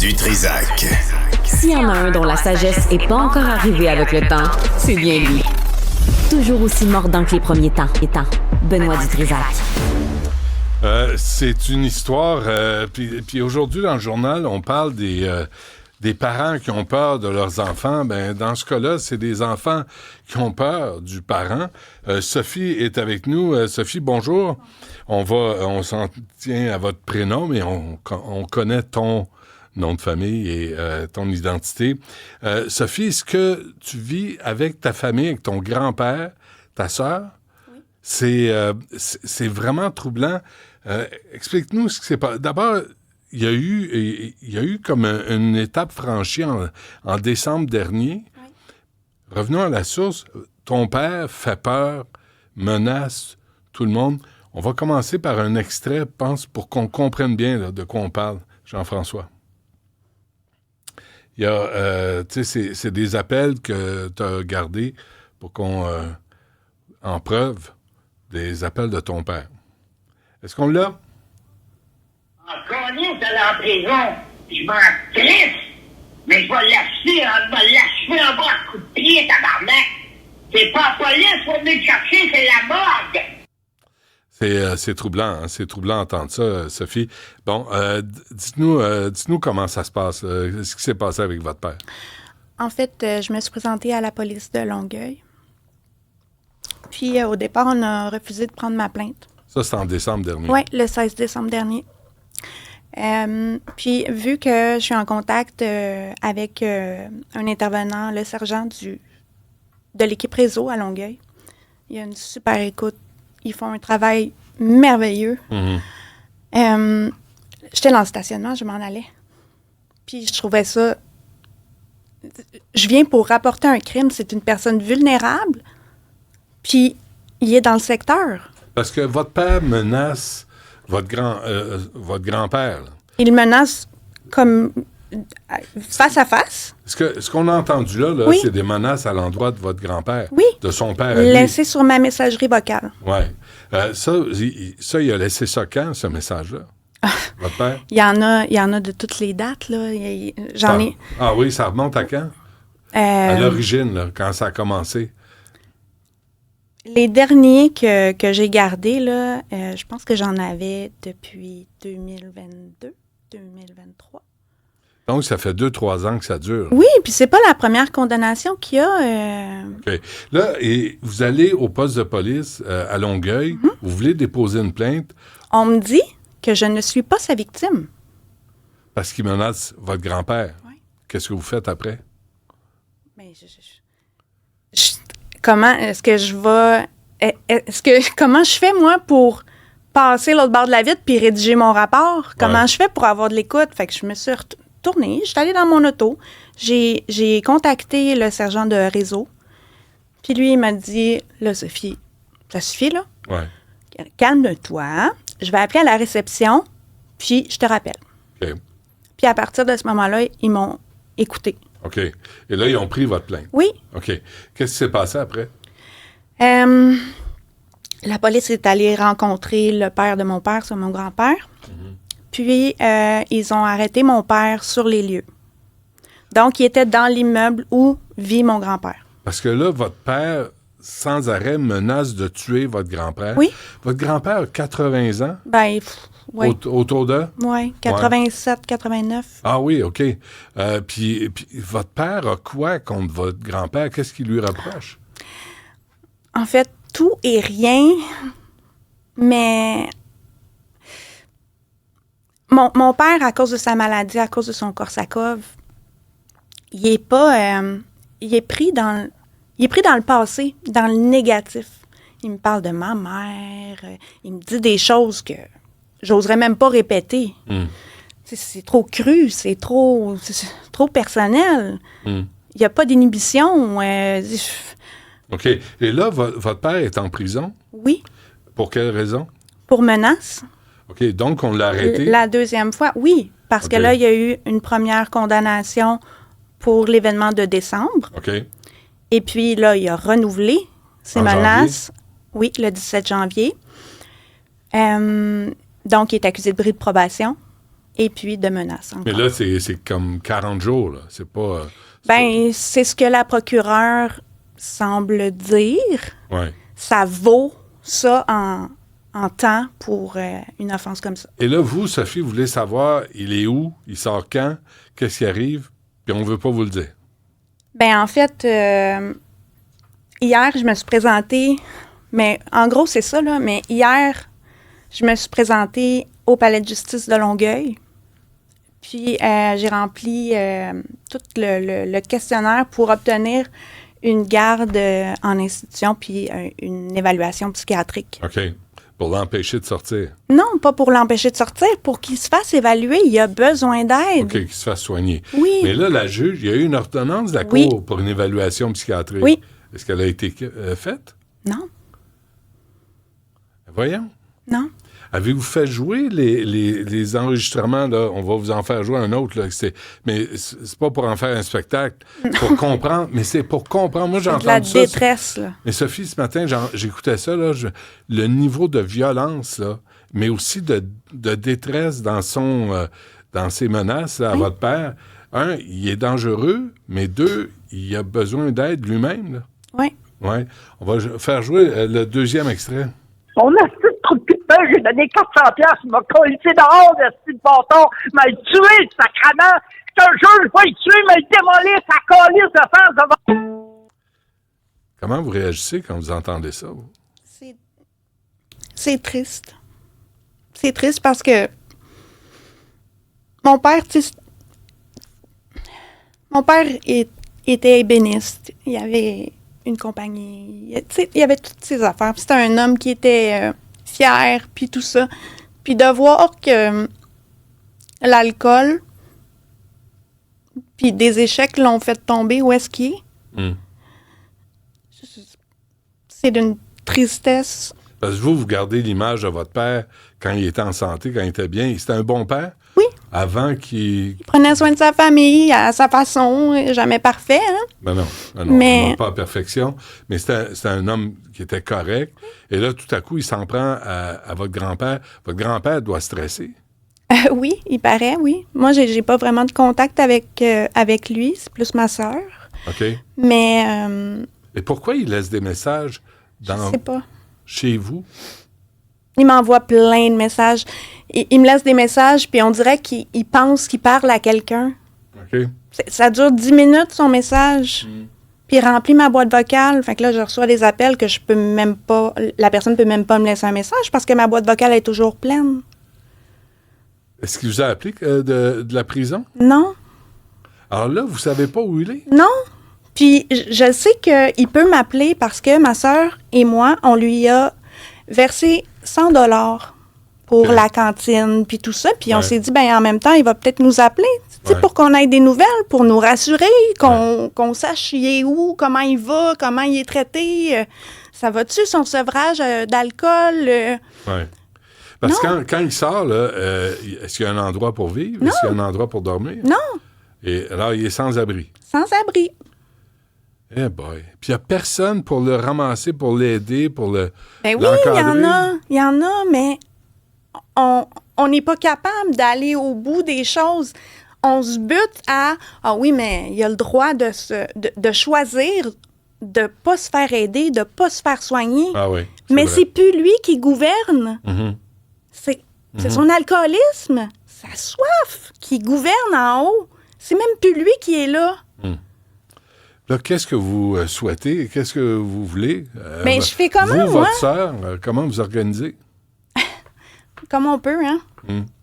Du Trizac. S'il y en a un dont la sagesse n'est pas encore arrivée avec le temps, c'est bien lui. Toujours aussi mordant que les premiers temps. Benoît Du Trizac. C'est une histoire. Puis aujourd'hui, dans le journal, on parle des parents qui ont peur de leurs enfants. Ben, dans ce cas-là, c'est des enfants qui ont peur du parent. Sophie est avec nous. Sophie, bonjour. On s'en tient à votre prénom, mais on connaît ton nom de famille et ton identité. Sophie, est-ce que tu vis avec ta famille, avec ton grand-père, ta sœur? Oui. C'est vraiment troublant. Explique-nous ce qui s'est passé. D'abord, il y a eu comme une étape franchie en décembre dernier. Oui. Revenons à la source. Ton père fait peur, menace tout le monde. On va commencer par un extrait, pense, pour qu'on comprenne bien là, de quoi on parle, Jean-François. Il y a, tu sais, c'est des appels que tu as gardés pour qu'on, en preuve, des appels de ton père. Est-ce qu'on l'a? Encore d'aller en prison, je m'en crisse, mais je vais l'achever en bas à coup de pied, tabarnak. C'est pas la police, faut venir te chercher, c'est la morgue. C'est troublant, hein? C'est troublant d'entendre ça, Sophie. Bon, dites-nous comment ça se passe, ce qui s'est passé avec votre père. En fait, je me suis présentée à la police de Longueuil. Puis, au départ, on a refusé de prendre ma plainte. Ça, c'est en décembre dernier. Oui, le 16 décembre dernier. Puis, vu que je suis en contact avec un intervenant, le sergent de l'équipe réseau à Longueuil, il y a une super écoute. Ils font un travail merveilleux. Mm-hmm. J'étais dans le stationnement, je m'en allais. Puis je trouvais ça... Je viens pour rapporter un crime. C'est une personne vulnérable. Puis il est dans le secteur. Parce que votre père menace votre grand-père. Là. Il menace comme face à face. Ce qu'on a entendu là, oui. C'est des menaces à l'endroit de votre grand-père. Oui. De son père à lui. Laissé sur ma messagerie vocale. Oui. Ça, il a laissé ça quand, ce message-là? Votre père? Il y en a de toutes les dates, là. J'en ai... Ah oui, ça remonte à quand? À l'origine, là, quand ça a commencé. Les derniers que j'ai gardés, là, je pense que j'en avais depuis 2022, 2023. Donc, ça fait 2-3 ans que ça dure. Oui, puis c'est pas la première condamnation qu'il y a. OK. Là, et vous allez au poste de police à Longueuil, vous voulez déposer une plainte. On me dit que je ne suis pas sa victime. Parce qu'il menace votre grand-père. Oui. Qu'est-ce que vous faites après? Mais comment est-ce que je vais... comment je fais, moi, pour passer l'autre bord de la vitre puis rédiger mon rapport? Comment je fais pour avoir de l'écoute? Fait que je me suis retournée, je suis allée dans mon auto, j'ai contacté le sergent de réseau, puis lui, il m'a dit, là, Sophie, ça suffit, là? Ouais. Calme-toi, je vais appeler à la réception, puis je te rappelle. OK. Puis à partir de ce moment-là, ils m'ont écouté. OK. Et là, ils ont pris votre plainte. Oui. OK. Qu'est-ce qui s'est passé après? La police est allée rencontrer le père de mon père, c'est mon grand-père. Puis, ils ont arrêté mon père sur les lieux. Donc, il était dans l'immeuble où vit mon grand-père. Parce que là, votre père, sans arrêt, menace de tuer votre grand-père. Oui. Votre grand-père a 80 ans? Ben, oui. Autour de? Oui, 87, 89. Ah oui, OK. Puis votre père a quoi contre votre grand-père? Qu'est-ce qu'il lui reproche? En fait, tout et rien, mais... Mon père, à cause de sa maladie, à cause de son Korsakoff, il est pris dans le passé, dans le négatif. Il me parle de ma mère, il me dit des choses que j'oserais même pas répéter. C'est trop cru, c'est trop personnel. Il n'y a pas d'inhibition. OK. Et là, votre père est en prison? Oui. Pour quelle raison? Pour menace. OK. Donc, on l'a arrêté? La deuxième fois, oui. Parce que là, il y a eu une première condamnation pour l'événement de décembre. OK. Et puis là, il a renouvelé ses menaces. Janvier? Oui, le 17 janvier. Donc, il est accusé de bris de probation. et puis de menaces encore. Mais là, c'est comme 40 jours, là. C'est pas... C'est ce que la procureure semble dire. Ouais. Ça vaut ça en temps pour une offense comme ça. Et là, vous, Sophie, vous voulez savoir, il est où, il sort quand, qu'est-ce qui arrive, puis on veut pas vous le dire. En fait, hier, je me suis présentée, mais en gros, c'est ça, là, mais hier, je me suis présentée au Palais de justice de Longueuil. Puis, j'ai rempli tout le questionnaire pour obtenir une garde en institution puis une évaluation psychiatrique. OK. Pour l'empêcher de sortir. Non, pas pour l'empêcher de sortir, pour qu'il se fasse évaluer. Il a besoin d'aide. OK, qu'il se fasse soigner. Oui. Mais là, la juge, il y a eu une ordonnance de la Oui. Cour pour une évaluation psychiatrique. Oui. Est-ce qu'elle a été faite? Non, Voyons. non. Avez-vous fait jouer les enregistrements, là? On va vous en faire jouer un autre, là. Mais c'est pas pour en faire un spectacle, pour comprendre. Mais c'est pour comprendre. Moi, C'est de j'entends la ça. détresse, là. Mais Sophie, ce matin, j'écoutais ça, là, le niveau de violence, là, mais aussi de détresse dans ses menaces là, à votre père. Un, il est dangereux, mais deux, il a besoin d'aide lui-même. Là. Oui. Ouais. On va faire jouer le deuxième extrait. On a fait trop de peur, j'ai donné 400 piastres, il m'a collé dehors, le style bâton, m'a tué, sacrement. Je te jure, je vais le tuer, m'a démoli, sa colisse de face devant. Comment vous réagissez quand vous entendez ça? Vous? C'est triste. C'est triste parce que mon père, tu sais, était ébéniste. Il y avait une compagnie. Tu sais, il y avait toutes ces affaires. Puis c'était un homme qui était fier, puis tout ça. Puis de voir que l'alcool, puis des échecs l'ont fait tomber où est-ce qu'il est. C'est d'une tristesse. Parce que vous gardez l'image de votre père quand il était en santé, quand il était bien. C'était un bon père? Oui. Avant qu'il... Il prenait soin de sa famille à sa façon, jamais parfait, hein? Ben non, Mais- non, pas à perfection. Mais c'était un homme qui était correct. Et là, tout à coup, il s'en prend à votre grand-père. Votre grand-père doit stresser. Oui, il paraît, oui. Moi, j'ai pas vraiment de contact avec lui, c'est plus ma sœur. OK? Mais Et pourquoi il laisse des messages je sais pas. chez vous? Il m'envoie plein de messages. Il me laisse des messages, puis on dirait qu'il pense qu'il parle à quelqu'un. OK? Ça dure 10 minutes, son message. Puis il remplit ma boîte vocale. Fait que là, je reçois des appels que je peux même pas... La personne peut même pas me laisser un message parce que ma boîte vocale est toujours pleine. Est-ce qu'il vous a appelé de la prison? Non, Alors là, vous savez pas où il est? non. Puis je sais qu'il peut m'appeler parce que ma sœur et moi, on lui a versé 100 $ pour Ok. la cantine, puis tout ça. Puis on Ouais. s'est dit, en même temps, il va peut-être nous appeler, tu sais, Ouais. pour qu'on ait des nouvelles, pour nous rassurer, qu'on sache il est où, comment il va, comment il est traité. Ça va-tu, son sevrage d'alcool? Oui. Parce que quand il sort, là, est-ce qu'il y a un endroit pour vivre? Non. Est-ce qu'il y a un endroit pour dormir? Non, Et alors, il est sans abri. sans abri. Eh boy. Puis il n'y a personne pour le ramasser, pour l'aider, pour le Ben oui, l'encadrer? il y en a, mais on n'est pas capable d'aller au bout des choses. On se bute à « Ah oui, mais il a le droit de choisir de ne pas se faire aider, de ne pas se faire soigner. Ah oui. Mais vrai. c'est plus lui qui gouverne. Mhm. C'est son alcoolisme, sa soif qui gouverne en haut. C'est même plus lui qui est là. Là, qu'est-ce que vous souhaitez? Qu'est-ce que vous voulez? Mais je fais comment, vous, moi? votre sœur, comment vous organisez? Comme on peut, hein?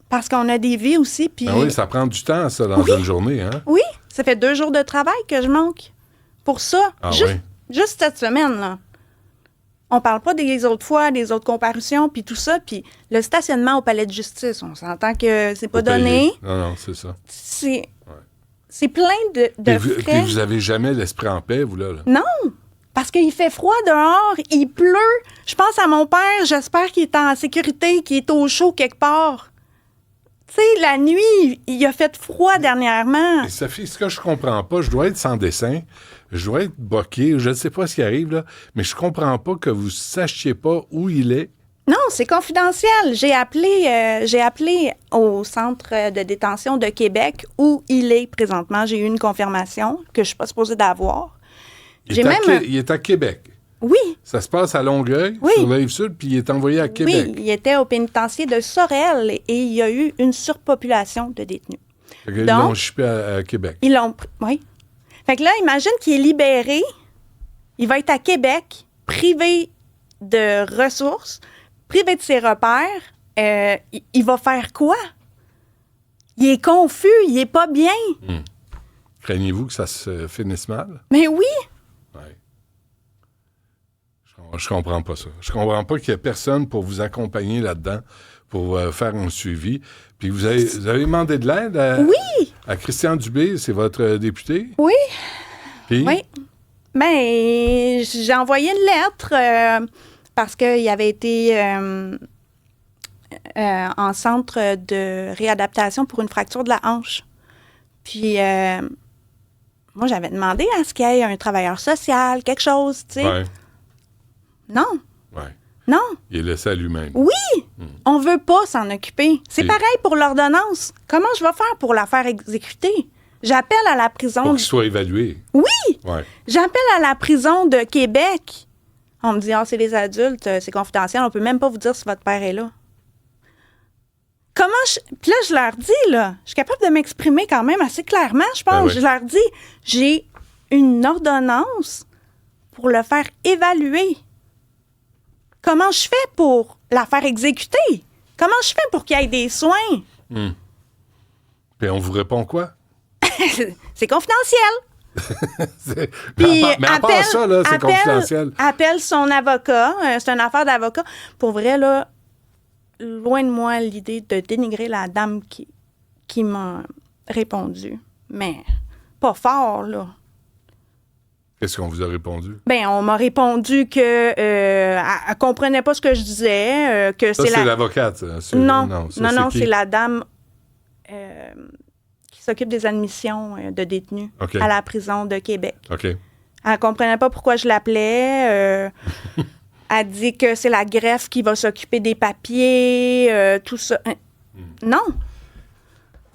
Parce qu'on a des vies aussi. Puis Ben oui, ça prend du temps, ça, dans Oui. une journée, hein? Oui, ça fait 2 jours de travail que je manque. Pour ça, Ah juste, oui? juste cette semaine, là. On parle pas des autres fois, des autres comparutions, puis tout ça. Puis le stationnement au palais de justice, on s'entend que c'est pas Faut payer. donné. Non, c'est ça. C'est plein de Puis vous, frais. puis vous avez jamais l'esprit en paix, vous, là? Non, parce qu'il fait froid dehors, il pleut. Je pense à mon père, j'espère qu'il est en sécurité, qu'il est au chaud quelque part. Tu sais, la nuit, il a fait froid dernièrement. Et Sophie, ce que je comprends pas, je dois être sans dessin, je dois être boqué, je ne sais pas ce qui arrive, là, mais je comprends pas que vous sachiez pas où il est. Non, c'est confidentiel. J'ai appelé au centre de détention de Québec où il est présentement. J'ai eu une confirmation que je suis pas supposée d'avoir. Il est à Québec. Oui. Ça se passe à Longueuil, Oui. sur la Rive-Sud, puis il est envoyé à Québec. Oui, il était au pénitencier de Sorel et il y a eu une surpopulation de détenus. Fait qu'ils l'ont chippé à Québec. Ils l'ont... Oui. Fait que là, imagine qu'il est libéré. Il va être à Québec, privé de ressources, privé de ses repères. Il va faire quoi? Il est confus, il est pas bien. Craignez-vous que ça se finisse mal? Mais oui! Ouais. Je comprends pas ça. Je comprends pas qu'il y ait personne pour vous accompagner là-dedans, pour faire un suivi. Puis vous avez demandé de l'aide à Christian Dubé, c'est votre député? Oui. Puis? Oui. Ben, j'ai envoyé une lettre parce qu'il avait été en centre de réadaptation pour une fracture de la hanche. Puis, moi, j'avais demandé à ce qu'il y ait un travailleur social, quelque chose, tu sais. Ouais. Non. Ouais. Non. Il est laissé à lui-même. Oui! On veut pas s'en occuper. C'est Et- pareil pour l'ordonnance. Comment je vais faire pour la faire exécuter? J'appelle à la prison... Pour qu'il soit évalué. Oui! Ouais. J'appelle à la prison de Québec. On me dit, c'est les adultes, c'est confidentiel, on peut même pas vous dire si votre père est là. Comment Puis là, je leur dis, là, je suis capable de m'exprimer quand même assez clairement, je pense. Ben oui. Je leur dis, j'ai une ordonnance pour le faire évaluer. Comment je fais pour la faire exécuter? Comment je fais pour qu'il y ait des soins? Puis on vous répond quoi? C'est confidentiel. Mais à part ça, là, c'est confidentiel. Appelle son avocat. C'est une affaire d'avocat. Pour vrai, là, loin de moi l'idée de dénigrer la dame qui m'a répondu. Mais pas fort, là. Qu'est-ce qu'on vous a répondu? Ben, on m'a répondu que elle comprenait pas ce que je disais, que Ça, c'est l'avocate. Ça. Non, qui? c'est la dame qui s'occupe des admissions de détenus OK. à la prison de Québec. OK. Elle comprenait pas pourquoi je l'appelais. Elle dit que c'est la greffe qui va s'occuper des papiers, tout ça. Non.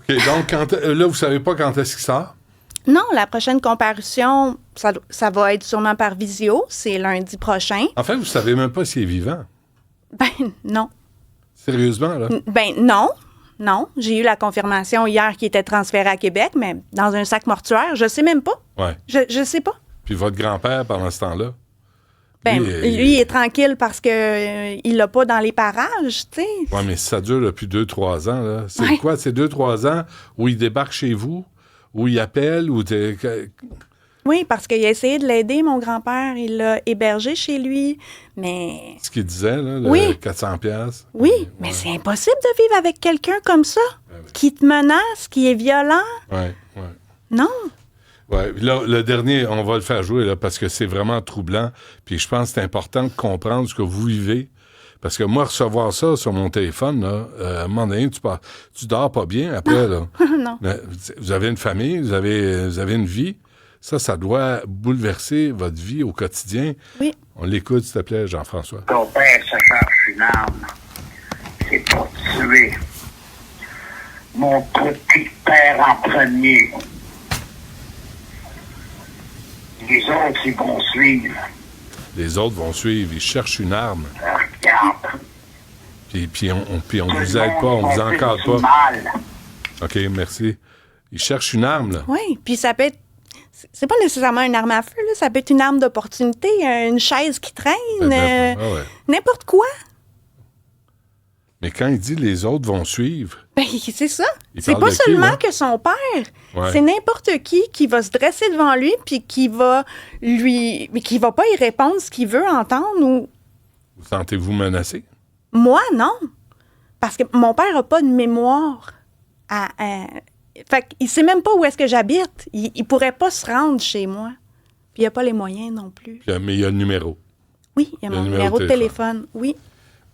OK, donc, là, vous savez pas quand est-ce qu'il sort? Non, la prochaine comparution, ça va être sûrement par visio. C'est lundi prochain. En fait, vous savez même pas s'il est vivant. Ben, non. Sérieusement, là? Ben, non. Non. J'ai eu la confirmation hier qu'il était transféré à Québec, mais dans un sac mortuaire. Je sais même pas. Ouais. Je sais pas. Puis votre grand-père, pendant ce temps-là? Ben, Lui, lui, il est tranquille parce que il l'a pas dans les parages, tu sais. Oui, mais si ça dure depuis 2-3 ans, là. C'est Ouais. quoi, ces 2-3 ans où il débarque chez vous, où il appelle, où Oui, parce qu'il a essayé de l'aider, mon grand-père. Il l'a hébergé chez lui, mais... ce qu'il disait, là, le Oui. 400$? Oui, mais c'est impossible de vivre avec quelqu'un comme ça, qui te menace, qui est violent. Oui, oui. Non. Ouais, là, le dernier, on va le faire jouer là, parce que c'est vraiment troublant. Puis je pense que c'est important de comprendre ce que vous vivez. Parce que moi, recevoir ça sur mon téléphone, là, à un moment donné, tu dors pas bien après. Là. Non. Vous avez une famille, vous avez une vie. Ça doit bouleverser votre vie au quotidien. Oui. On l'écoute, s'il te plaît, Jean-François. Ton père se cherche une arme. C'est pour tuer. Mon petit père en premier. Les autres, ils vont suivre. Les autres vont suivre, ils cherchent une arme. Regarde. Puis on vous aide pas, on vous encadre pas. Mal. OK, merci. Ils cherchent une arme, là. Oui, puis ça peut être... C'est pas nécessairement une arme à feu, là. Ça peut être une arme d'opportunité, une chaise qui traîne, Ben, ouais. n'importe quoi. Mais quand il dit les autres vont suivre, Ben, c'est ça. Il C'est parle pas de qui, seulement là? que son père. Ouais. C'est n'importe qui va se dresser devant lui puis qui va pas y répondre ce qu'il veut entendre ou... vous sentez-vous menacé? Moi, non. Parce que mon père a pas de mémoire. Fait qu'il sait même pas où est-ce que j'habite. Il pourrait pas se rendre chez moi. Puis il a pas les moyens non plus. Mais il y a le numéro. Oui, il y a Le mon numéro numéro de de téléphone. Oui.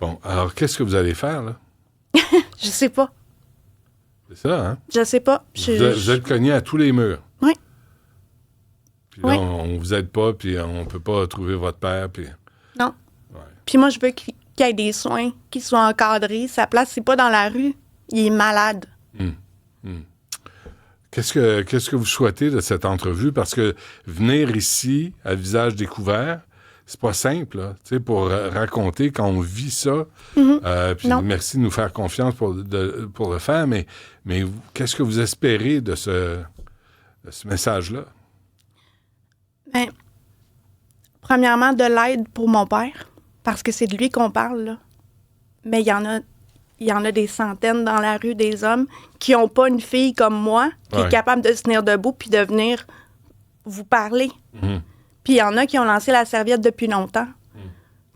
Bon, alors qu'est-ce que vous allez faire, là? Je sais pas. C'est ça, hein? Je sais pas. Vous êtes cogné à tous les murs. Oui. Puis là, Oui. on vous aide pas, puis on peut pas trouver votre père, puis... Non. Ouais. Puis moi, je veux qu'il qu'il y ait des soins qui soient encadrés. Sa place, c'est pas dans la rue. Il est malade. Qu'est-ce que vous souhaitez de cette entrevue? Parce que venir ici, à visage découvert, c'est pas simple, là, pour raconter quand on vit ça. Puis merci de nous faire confiance pour le faire, mais qu'est-ce que vous espérez de ce message-là? Ben, premièrement, de l'aide pour mon père, parce que c'est de lui qu'on parle, là. Mais il y en a des centaines dans la rue, des hommes qui n'ont pas une fille comme moi, qui est capable de se tenir debout puis de venir vous parler. Puis il y en a qui ont lancé la serviette depuis longtemps,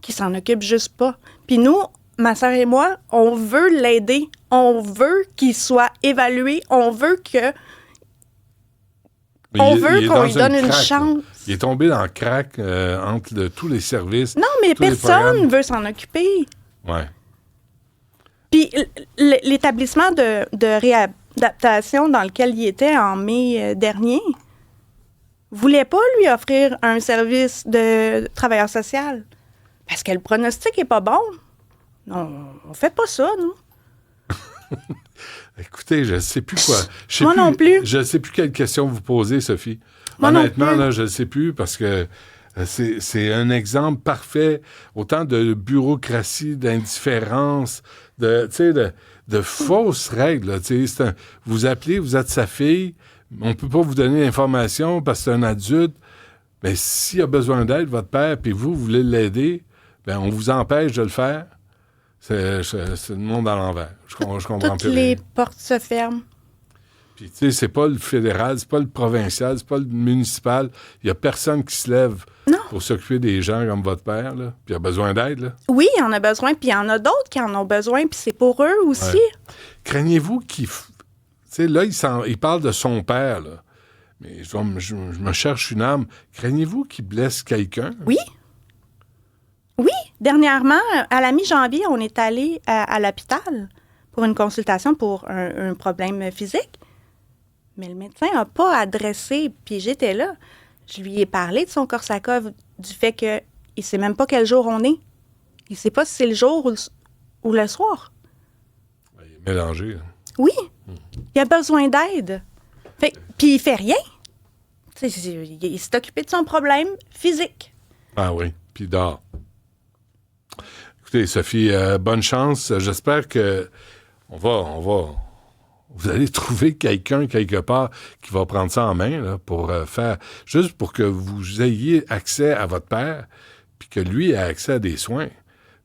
qui s'en occupent juste pas. Puis nous, ma sœur et moi, on veut l'aider. On veut qu'il soit évalué. On veut que... On veut qu'on lui donne une chance. Il est tombé dans le crack entre tous les services. Non, mais personne ne veut s'en occuper. Ouais. Puis l'établissement de réadaptation dans lequel il était en mai dernier voulait pas lui offrir un service de travailleur social parce que le pronostic est pas bon. Non, on fait pas ça, nous. Écoutez, je ne sais plus quoi. Moi non plus. Je ne sais plus quelle question vous posez, Sophie. Moi Honnêtement, non plus. là, je ne sais plus parce que c'est un exemple parfait, autant de bureaucratie, d'indifférence, de fausses règles. Là, vous appelez, vous êtes sa fille, on ne peut pas vous donner l'information parce que c'est un adulte. Mais s'il a besoin d'aide, votre père, puis vous voulez l'aider, ben on vous empêche de le faire. C'est le monde à l'envers. Je comprends Toutes plus les rien. portes se ferment. Puis, tu sais, c'est pas le fédéral, c'est pas le provincial, c'est pas le municipal. Il y a personne qui se lève pour s'occuper des gens comme votre père, là. Puis il a besoin d'aide, là. Oui, il en a besoin, puis il y en a d'autres qui en ont besoin, puis c'est pour eux aussi. Ouais. Craignez-vous qu'il... Tu sais, là, il parle de son père, là. Mais je me cherche une âme. Craignez-vous qu'il blesse quelqu'un? Oui. Oui. Dernièrement, à la mi-janvier, on est allé à l'hôpital pour une consultation pour un problème physique. Mais le médecin n'a pas adressé, puis j'étais là. Je lui ai parlé de son Corsakov, du fait qu'il ne sait même pas quel jour on est. Il ne sait pas si c'est le jour ou le soir. Il est mélangé, là. Oui. Il a besoin d'aide. Puis il fait rien. Il s'est occupé de son problème physique. Ah oui, puis il dort. Écoutez, Sophie, bonne chance. J'espère que vous allez trouver quelqu'un quelque part qui va prendre ça en main là, pour faire... Juste pour que vous ayez accès à votre père, puis que lui ait accès à des soins.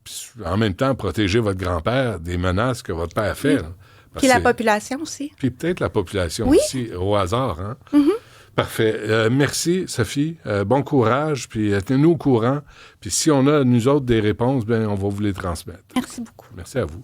Puis en même temps, protéger votre grand-père des menaces que votre père fait. Là. Puis la population aussi. Puis peut-être la population oui. aussi, au hasard. Hein? Mm-hmm. Parfait. Merci, Sophie. Bon courage, puis tenez-nous au courant. Puis si on a, nous autres, des réponses, bien, on va vous les transmettre. Merci beaucoup. Merci à vous.